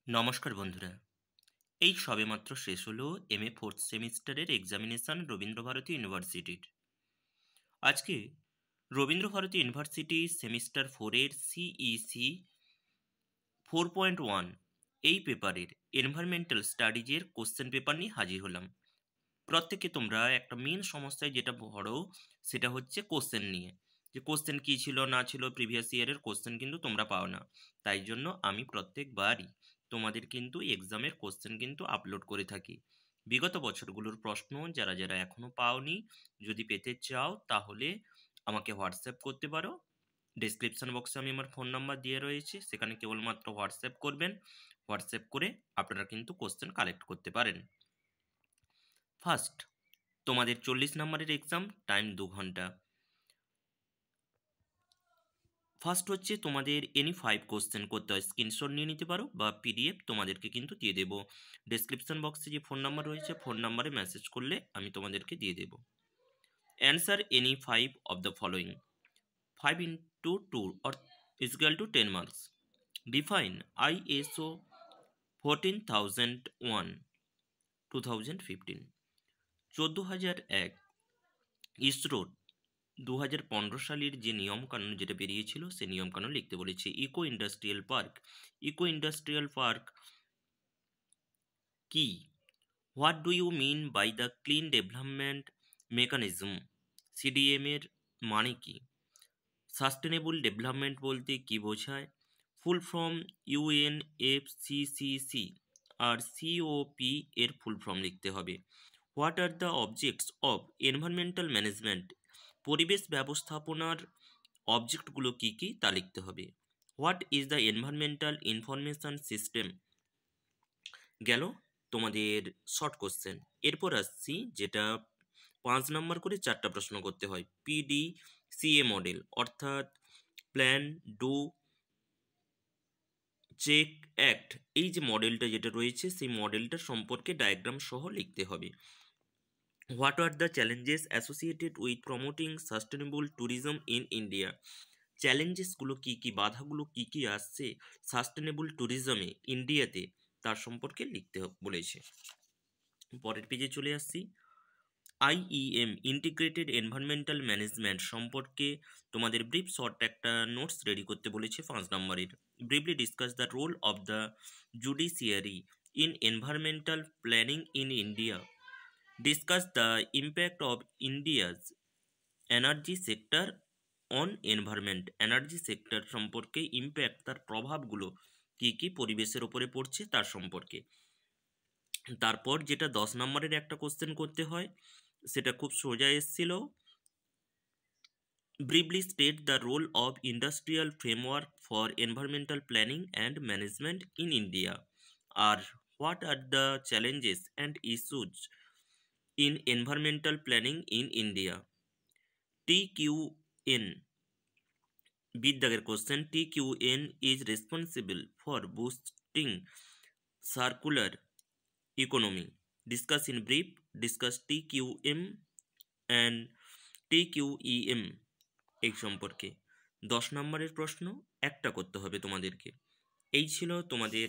নমস্কার বন্ধুরা, এই সবেমাত্র শেষ হলো এমএ ফোর্থ সেমিস্টারের এক্সামিনেশন রবীন্দ্রভারতী ইউনিভার্সিটির। আজকে রবীন্দ্রভারতী ইউনিভার্সিটি সেমিস্টার 4-এর সিইসি 4.1 এই পেপারের এনভায়রনমেন্টাল স্টাডিজের কোশ্চেন পেপার নিয়ে হাজির হলাম। প্রত্যেকে তোমরা একটা মেন সমস্যায় যেটা পড়ো সেটা হচ্ছে কোশ্চেন নিয়ে, যে কোশ্চেন কী ছিল না ছিল, প্রিভিয়াস ইয়ারের কোশ্চেন কিন্তু তোমরা পাও না। তাই জন্য আমি প্রত্যেকবারই তোমাদের কিন্তু এক্সামের কোশ্চেন কিন্তু আপলোড করে থাকি। বিগত বছরগুলোর প্রশ্ন যারা যারা এখনো পাওনি, যদি পেতে চাও তাহলে আমাকে হোয়াটসঅ্যাপ করতে পারো। ডেসক্রিপশন বক্সে আমি আমার ফোন নাম্বার দিয়ে রয়েছে, সেখানে কেবলমাত্র হোয়াটসঅ্যাপ করবেন। হোয়াটসঅ্যাপ করে আপনারা কিন্তু কোশ্চেন কালেক্ট করতে পারেন। ফার্স্ট, তোমাদের 40 নম্বরের এক্সাম, টাইম 2 ঘন্টা। ফার্স্ট হচ্ছে তোমাদের এনি 5 কোশ্চেন করতে হয়, স্ক্রিনশট নিয়ে নিতে পারো বা পিডিএফ তোমাদেরকে কিন্তু দিয়ে দেবো। ডেসক্রিপশন বক্সে যে ফোন নাম্বার রয়েছে, ফোন নাম্বারে মেসেজ করলে আমি তোমাদেরকে দিয়ে দেবো। Answer any 5 of the following. 5 into 2 or is equal to 10 marks. Define ISO 14001 2015। 14001 ইসরোর 2015 সালের যে নিয়মকানুন যেটা বেরিয়েছিল সেই নিয়মকানুন লিখতে বলেছে। ইকো ইন্ডাস্ট্রিয়াল পার্ক কি? What do you mean by the clean development mechanism? CDM এর মানে কি? সাস্টেনেবল ডেভেলপমেন্ট বলতে কি বোঝায়? ফুল ফর্ম UNFCCC আর COP এর ফুল ফর্ম লিখতে হবে। What are the objects of environmental management? পরিবেশ ব্যবস্থাপনার অবজেক্টগুলো কি কি তা লিখতে হবে। What is the environmental information system? গেল তোমাদের শর্ট কোশ্চেন। এরপর আসছি যেটা 5 নম্বর করে 4টা প্রশ্ন করতে হয়। PDCA মডেল অর্থাৎ প্ল্যান, ডু, চেক, অ্যাক্ট, এই যে মডেলটা যেটা রয়েছে সেই মডেলটা সম্পর্কে ডায়াগ্রাম সহ লিখতে হবে। What are the challenges associated with promoting sustainable tourism in India? চ্যালেঞ্জেসগুলো কি কি, বাধাগুলো কি কি আসছে সাস্টেনেবল ট্যুরিজমে ইন্ডিয়াতে, তার সম্পর্কে লিখতে বলেছে। পরের পেজে চলে আসছি। IEM ইন্টিগ্রেটেড এনভায়রনমেন্টাল ম্যানেজমেন্ট সম্পর্কে তোমাদের ব্রিফ শর্ট একটা নোটস রেডি করতে বলেছে 5 নম্বরের। Briefly discuss the role of the judiciary in environmental planning in India. Discuss the impact of India's energy sector on environment. Energy sector সম্পর্কে impact, তার প্রভাবগুলো কি কি পরিবেশের ওপরে পড়ছে তার সম্পর্কে। তারপর যেটা 10 নম্বরের একটা কোশ্চেন করতে হয়, সেটা খুব সোজা এসেছিল। Briefly state the role of industrial framework for environmental planning and management in India. আর what are the challenges and issues in environmental planning in India. TQN বিদ্যাগের question. TQN is responsible for boosting circular economy. Discuss in brief, discuss TQM and TQEM এই সম্পর্কে। 10 নম্বরের প্রশ্ন একটা করতে হবে তোমাদেরকে। এই ছিল তোমাদের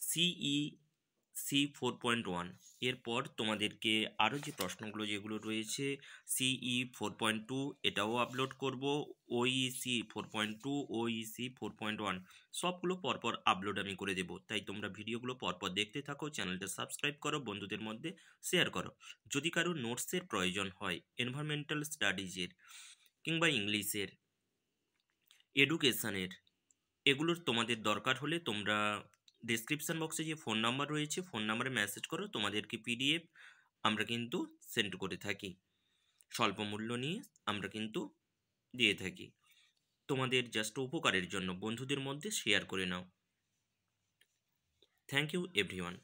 CEC 4.1। এরপর তোমাদেরকে আরও যে প্রশ্নগুলো যেগুলো রয়েছে, CE 4.2 এটাও আপলোড করব, OEC 4.2, OEC 4.1 সবগুলো পরপর আপলোড আমি করে দেব। তাই তোমরা ভিডিওগুলো পরপর দেখতে থাকো, চ্যানেলটা সাবস্ক্রাইব করো, বন্ধুদের মধ্যে শেয়ার করো। যদি কারো নোটসের প্রয়োজন হয় এনভায়রনমেন্টাল স্টাডিজের কিংবা ইংলিশের, এডুকেশনের, এগুলোর তোমাদের দরকার হলে তোমরা ডেসক্রিপশন বক্সে যে ফোন নাম্বার রয়েছে ফোন নাম্বারে মেসেজ করো, তোমাদেরকে PDF আমরা কিন্তু সেন্ড করে থাকি। স্বল্প মূল্য নিয়ে আমরা কিন্তু দিয়ে থাকি। তোমাদের জাস্ট উপকারের জন্য বন্ধুদের মধ্যে শেয়ার করে নাও। Thank you everyone.